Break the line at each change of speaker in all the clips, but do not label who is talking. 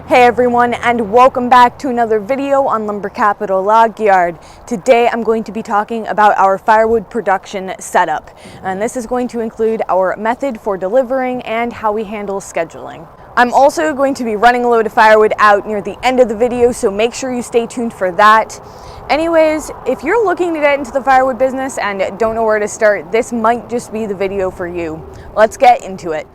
Hey everyone, and welcome back to another video on Lumber Capital Log Yard. Today I'm going to be talking about our firewood production setup, and this is going to include our method for delivering and how we handle scheduling. I'm also going to be running a load of firewood out near the end of the video, so make sure you stay tuned for that. Anyways, if you're looking to get into the firewood business and don't know where to start, this might just be the video for you. Let's get into it.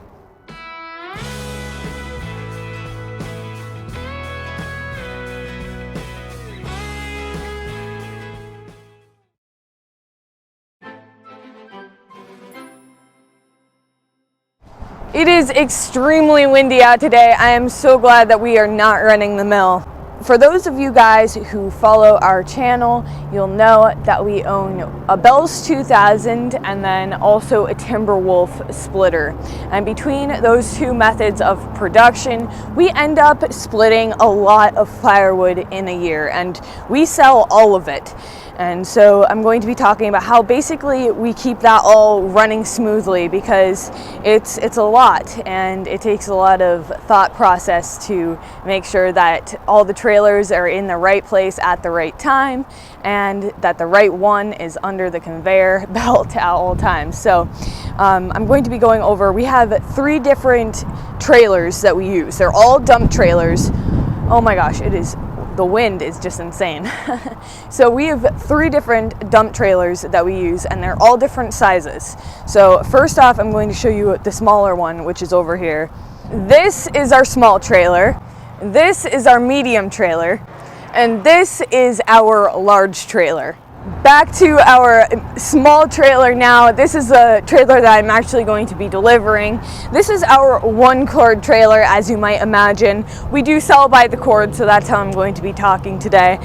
It is extremely windy out today. I am so glad that we are not running the mill. For those of you guys who follow our channel, you'll know that we own a Bell's 2000 and then also a Timberwolf splitter. And between those two methods of production, we end up splitting a lot of firewood in a year, and we sell all of it. And so I'm going to be talking about how basically we keep that all running smoothly, because it's a lot and it takes a lot of thought process to make sure that all the trailers are in the right place at the right time and that the right one is under the conveyor belt at all times. So I'm going to be going over, we have 3 different trailers that we use. They're all dump trailers. Oh my gosh, the wind is just insane. So we have 3 different dump trailers that we use, and they're all different sizes. So first off, I'm going to show you the smaller one, which is over here. This is our small trailer. This is our medium trailer. And this is our large trailer. Back to our small trailer now. This is the trailer that I'm actually going to be delivering. This is our 1-cord trailer, as you might imagine. We do sell by the cord, so that's how I'm going to be talking today.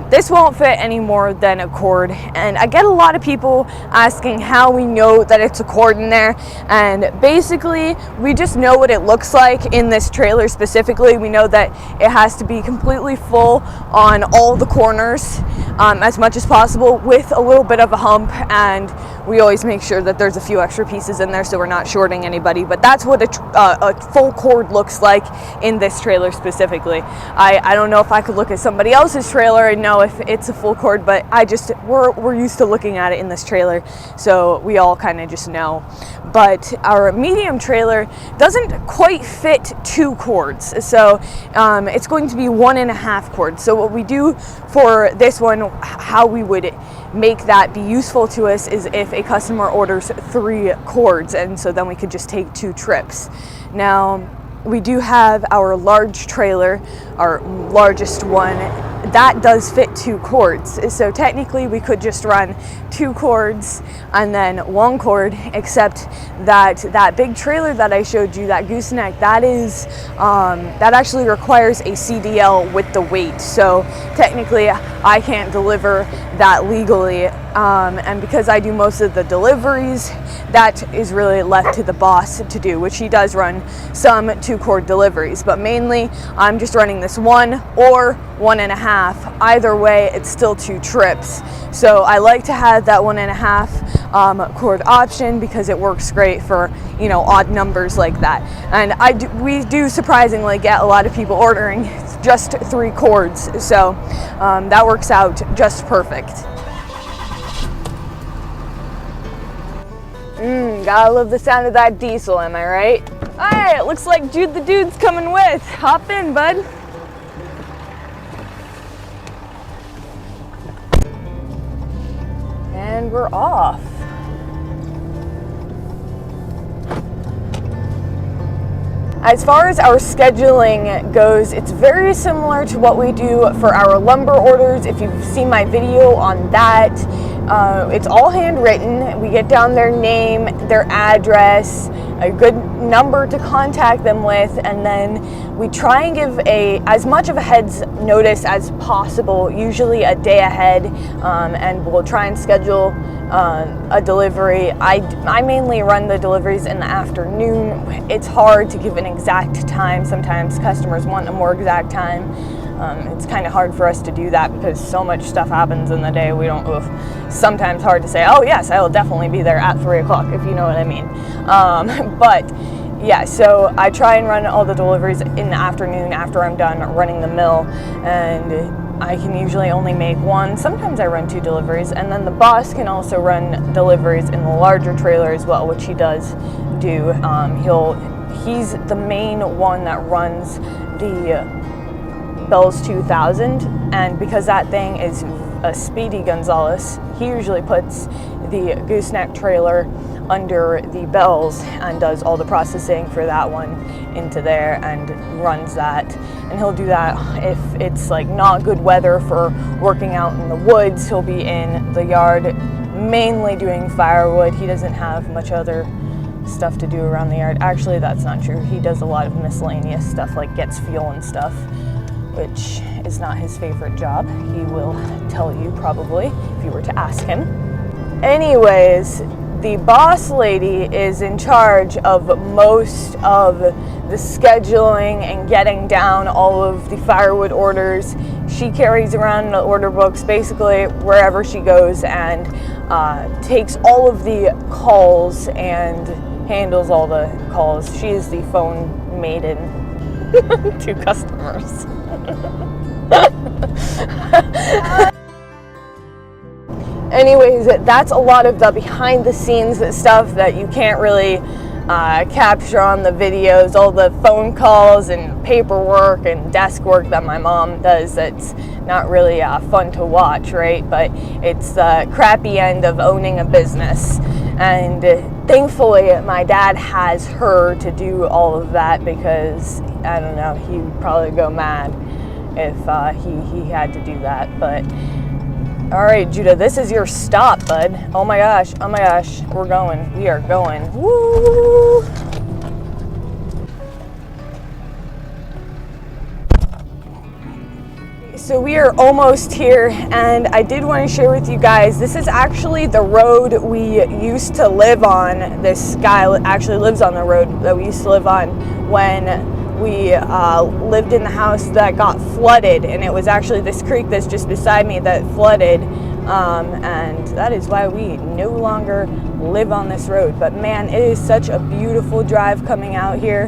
This won't fit any more than a cord, and I get a lot of people asking how we know that it's a cord in there, and basically we just know what it looks like in this trailer specifically. We know that it has to be completely full on all the corners, as much as possible, with a little bit of a hump, and we always make sure that there's a few extra pieces in there so we're not shorting anybody. But that's what a full cord looks like in this trailer specifically. I don't know if I could look at somebody else's trailer and know if it's a full cord, but we're used to looking at it in this trailer, so we all kind of just know. But our medium trailer doesn't quite fit 2 cords, so it's going to be 1.5 cords. So what we do for this one, how we would make that be useful to us, is if a customer orders 3 cords, and so then we could just take 2 trips. Now we do have our large trailer, our largest one, that does fit 2 cords. So technically we could just run 2 cords and then 1 cord, except that big trailer that I showed you, that gooseneck, that actually requires a CDL with the weight. So technically I can't deliver that legally, and because I do most of the deliveries, that is really left to the boss to do, which he does run some 2-cord deliveries, but mainly I'm just running this 1 or 1.5. Either way, it's still 2 trips. So I like to have that 1.5 cord option, because it works great for, you know, odd numbers like that. And we do surprisingly get a lot of people ordering just 3 cords, so that works out just perfect. Gotta love the sound of that diesel, am I right? Alright, looks like Jude the dude's coming with. Hop in, bud. And we're off. As far as our scheduling goes, it's very similar to what we do for our lumber orders. If you've seen my video on that, it's all handwritten. We get down their name, their address, a good number to contact them with, and then we try and give as much of a head's notice as possible, usually a day ahead, and we'll try and schedule a delivery. I mainly run the deliveries in the afternoon. It's hard to give an exact time. Sometimes customers want a more exact time. It's kind of hard for us to do that because so much stuff happens in the day. Sometimes hard to say, oh yes, I will definitely be there at 3 o'clock, if you know what I mean. But Yeah, so I try and run all the deliveries in the afternoon after I'm done running the mill, and I can usually only make one. Sometimes I run 2 deliveries, and then the boss can also run deliveries in the larger trailer as well, which he does do. He's the main one that runs the Bell's 2000, and because that thing is a Speedy Gonzales, he usually puts the gooseneck trailer under the Bells and does all the processing for that one into there and runs that. And he'll do that if it's like not good weather for working out in the woods. He'll be in the yard mainly doing firewood. He doesn't have much other stuff to do around the yard. Actually, that's not true. He does a lot of miscellaneous stuff like gets fuel and stuff, which is not his favorite job. He will tell you probably if you were to ask him. Anyways, the boss lady is in charge of most of the scheduling and getting down all of the firewood orders. She carries around the order books basically wherever she goes and takes all of the calls and handles all the calls. She is the phone maiden to customers. Anyways, that's a lot of the behind the scenes stuff that you can't really capture on the videos, all the phone calls and paperwork and desk work that my mom does. That's not really fun to watch, right? But it's the crappy end of owning a business. And thankfully, my dad has her to do all of that because, I don't know, he would probably go mad if he had to do that. But all right, Judah, this is your stop, bud. Oh my gosh, we are going. Woo! So we are almost here, and I did want to share with you guys, this is actually the road we used to live on. This guy actually lives on the road that we used to live on when we lived in the house that got flooded, and it was actually this creek that's just beside me that flooded, and that is why we no longer live on this road. But man, it is such a beautiful drive coming out here.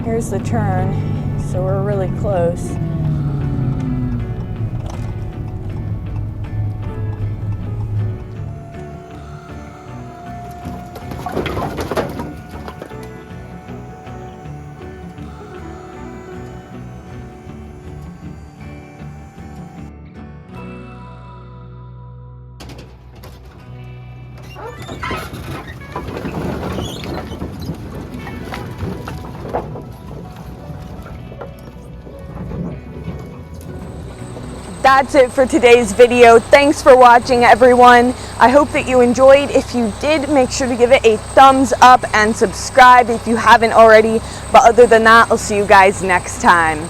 Here's the turn, so we're really close. That's it for today's video. Thanks for watching, everyone. I hope that you enjoyed. If you did, make sure to give it a thumbs up and subscribe if you haven't already. But other than that, I'll see you guys next time.